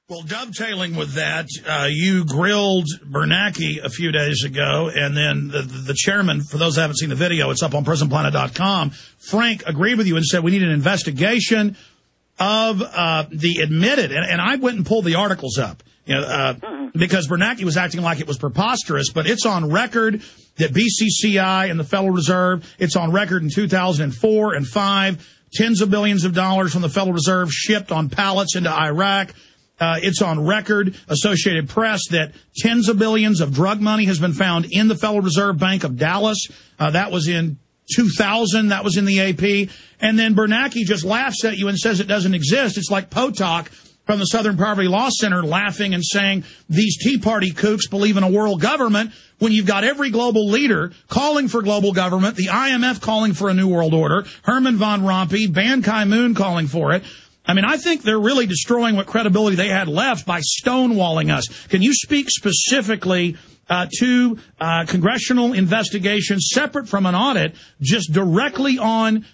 Well, dovetailing with that, you grilled Bernanke a few days ago, and then the chairman, for those who haven't seen the video, it's up on PrisonPlanet.com. Frank agreed with you and said we need an investigation of the admitted, and I went and pulled the articles up, because Bernanke was acting like it was preposterous, but it's on record that BCCI and the Federal Reserve, it's on record in 2004 and 5, tens of billions of dollars from the Federal Reserve shipped on pallets into Iraq. It's on record, Associated Press, that tens of billions of drug money has been found in the Federal Reserve Bank of Dallas. That was in 2000. That was in the AP. And then Bernanke just laughs at you and says it doesn't exist. It's like Potok from the Southern Poverty Law Center laughing and saying these Tea Party kooks believe in a world government when you've got every global leader calling for global government, the IMF calling for a new world order, Herman von Rompuy, Ban Ki-moon calling for it. I mean, I think they're really destroying what credibility they had left by stonewalling us. Can you speak specifically to congressional investigations separate from an audit, just directly on,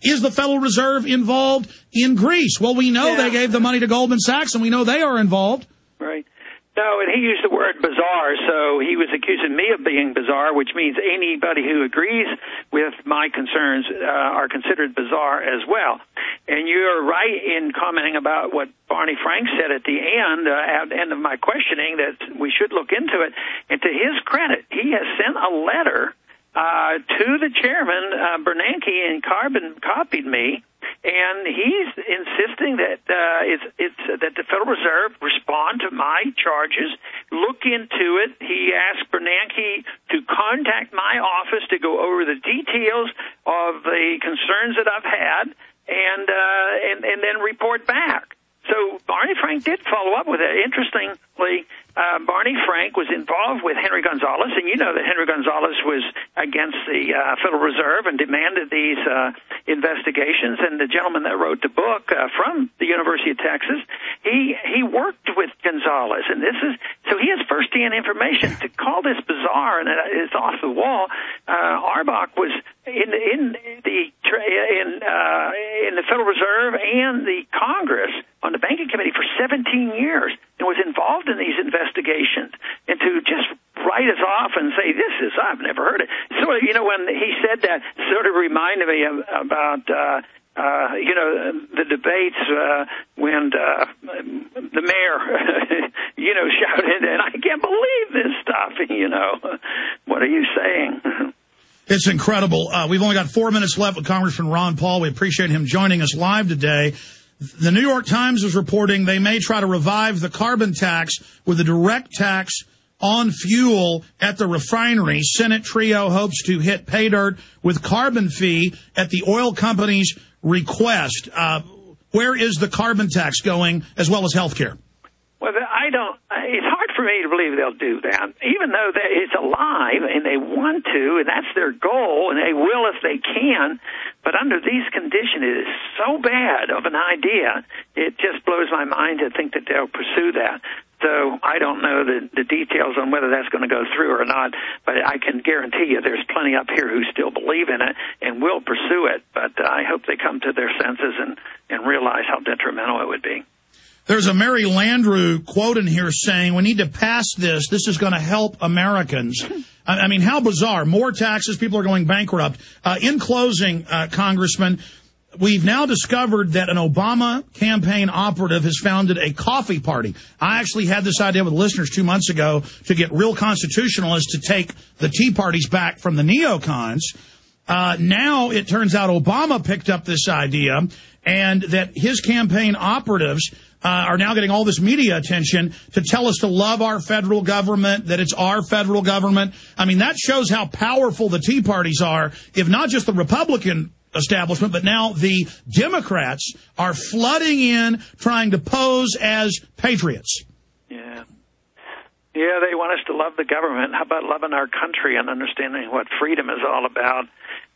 is the Federal Reserve involved in Greece? Well, we know they gave the money to Goldman Sachs, and we know they are involved. Right. No, and he used the word bizarre, so he was accusing me of being bizarre, which means anybody who agrees with my concerns are considered bizarre as well. And you're right in commenting about what Barney Frank said at the end of my questioning, that we should look into it. And to his credit, he has sent a letter to the chairman, Bernanke, and Carbon copied me. And he's insisting that that the Federal Reserve respond to my charges, look into it. He asked Bernanke to contact my office to go over the details of the concerns that I've had, and then report back. So Barney Frank did follow up with it. Interestingly, Barney Frank was involved with Henry Gonzalez, and you know that Henry Gonzalez was against the Federal Reserve and demanded these investigations. And the gentleman that wrote the book from the University of Texas, he worked with Gonzalez, and so he has firsthand information. To call this bizarre and it's off the wall, Arbach was in the Federal Reserve and the Congress on the banking committee for 17 years and was involved in these investigations. And to just write us off and say, I've never heard it. Sort of, when he said that, sort of reminded me about, the debates when the mayor, shouted, and I can't believe this stuff, What are you saying? It's incredible. We've only got 4 minutes left with Congressman Ron Paul. We appreciate him joining us live today. The New York Times is reporting they may try to revive the carbon tax with a direct tax on fuel at the refinery. Senate trio hopes to hit pay dirt with carbon fee at the oil company's request. Where is the carbon tax going, as well as health care? Well, it's hard for me to believe they'll do that, even though it's alive and they want to, and that's their goal, and they will if they can. But under these conditions, it is so bad of an idea, it just blows my mind to think that they'll pursue that. So I don't know the details on whether that's going to go through or not, but I can guarantee you there's plenty up here who still believe in it and will pursue it. But I hope they come to their senses and realize how detrimental it would be. There's a Mary Landrieu quote in here saying, we need to pass this. This is going to help Americans. I mean, how bizarre. More taxes. People are going bankrupt. In closing, Congressman, we've now discovered that an Obama campaign operative has founded a coffee party. I actually had this idea with listeners 2 months ago to get real constitutionalists to take the Tea Parties back from the neocons. Now it turns out Obama picked up this idea, and that his campaign operatives are now getting all this media attention to tell us to love our federal government, that it's our federal government. I mean, that shows how powerful the Tea Parties are, if not just the Republican establishment, but now the Democrats are flooding in trying to pose as patriots. Yeah. Yeah, they want us to love the government. How about loving our country and understanding what freedom is all about?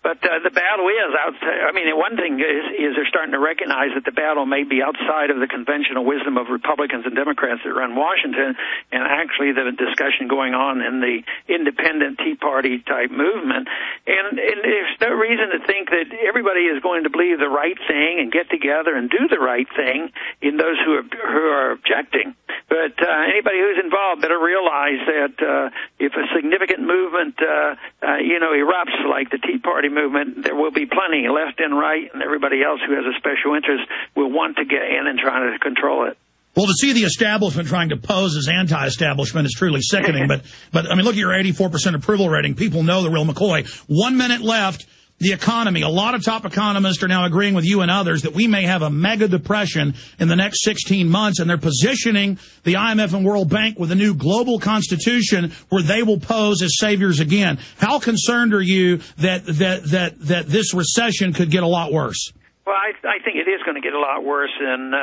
But the battle is outside. I mean, one thing is they're starting to recognize that the battle may be outside of the conventional wisdom of Republicans and Democrats that run Washington, and actually the discussion going on in the independent Tea Party type movement. And there's no reason to think that everybody is going to believe the right thing and get together and do the right thing in those who are objecting. But anybody who's involved better realize that if a significant movement, erupts like the Tea Party movement, there will be plenty left and right, and everybody else who has a special interest will want to get in and try to control it. Well, to see the establishment trying to pose as anti-establishment is truly sickening. but I mean, look at your 84% approval rating. People know the real McCoy. 1 minute left. The economy. A lot of top economists are now agreeing with you and others that we may have a mega depression in the next 16 months, and they're positioning the IMF and World Bank with a new global constitution where they will pose as saviors again. How concerned are you that this recession could get a lot worse? Well, I think it is going to get a lot worse, and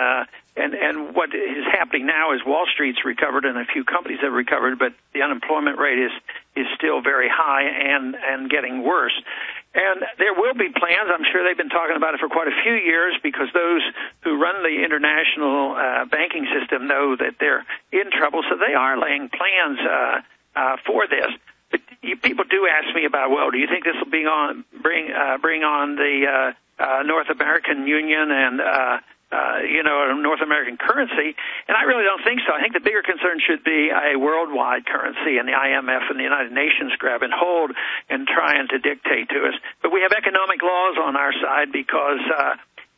what is happening now is Wall Street's recovered and a few companies have recovered, but the unemployment rate is still very high and getting worse. And there will be plans. I'm sure they've been talking about it for quite a few years because those who run the international banking system know that they're in trouble, so they are laying plans for this. But people do ask me about, well, do you think this will bring on the North American Union and North American currency? And I really don't think so. I think the bigger concern should be a worldwide currency, and the IMF and the United Nations grabbing hold and trying to dictate to us. But we have economic laws on our side because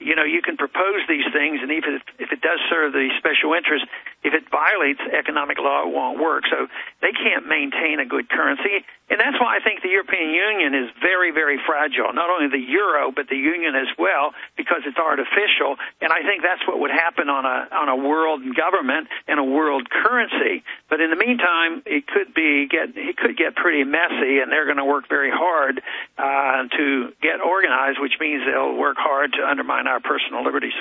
you can propose these things, and even if it does serve the special interest, if it violates economic law, it won't work. So they can't maintain a good currency. And that's why I think the European Union is very, very fragile. Not only the euro, but the union as well, because it's artificial. And I think that's what would happen on a world government and a world currency. But in the meantime, it could get pretty messy, and they're going to work very hard to get organized, which means they'll work hard to undermine our personal liberties.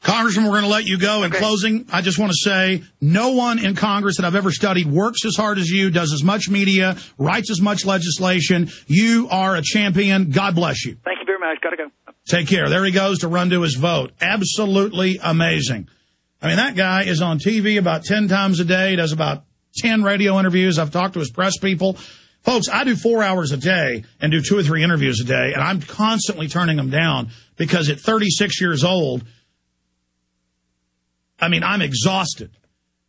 Congressman, we're going to let you go. In closing, I just want to say no one in Congress that I've ever studied works as hard as you, does as much media, writes as much legislation. You are a champion. God bless you. Thank you very much. Got to go. Take care. There he goes to run to his vote. Absolutely amazing. I mean, that guy is on TV about 10 times a day, does about 10 radio interviews. I've talked to his press people. Folks, I do 4 hours a day and do 2 or 3 interviews a day, and I'm constantly turning them down because at 36 years old, I mean, I'm exhausted.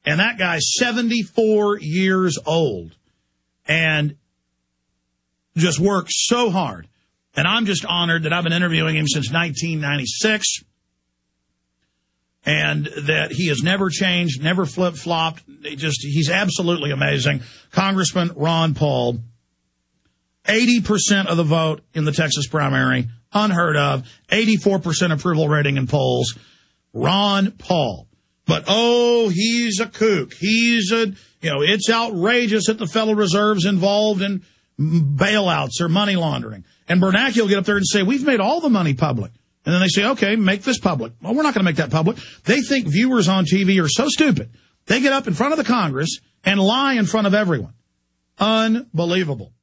And that guy's 74 years old and just works so hard. And I'm just honored that I've been interviewing him since 1996 and that he has never changed, never flip-flopped. He's absolutely amazing. Congressman Ron Paul, 80% of the vote in the Texas primary, unheard of, 84% approval rating in polls. Ron Paul. But, he's a kook. It's outrageous that the Federal Reserve's involved in bailouts or money laundering. And Bernanke will get up there and say, we've made all the money public. And then they say, okay, make this public. Well, we're not going to make that public. They think viewers on TV are so stupid. They get up in front of the Congress and lie in front of everyone. Unbelievable.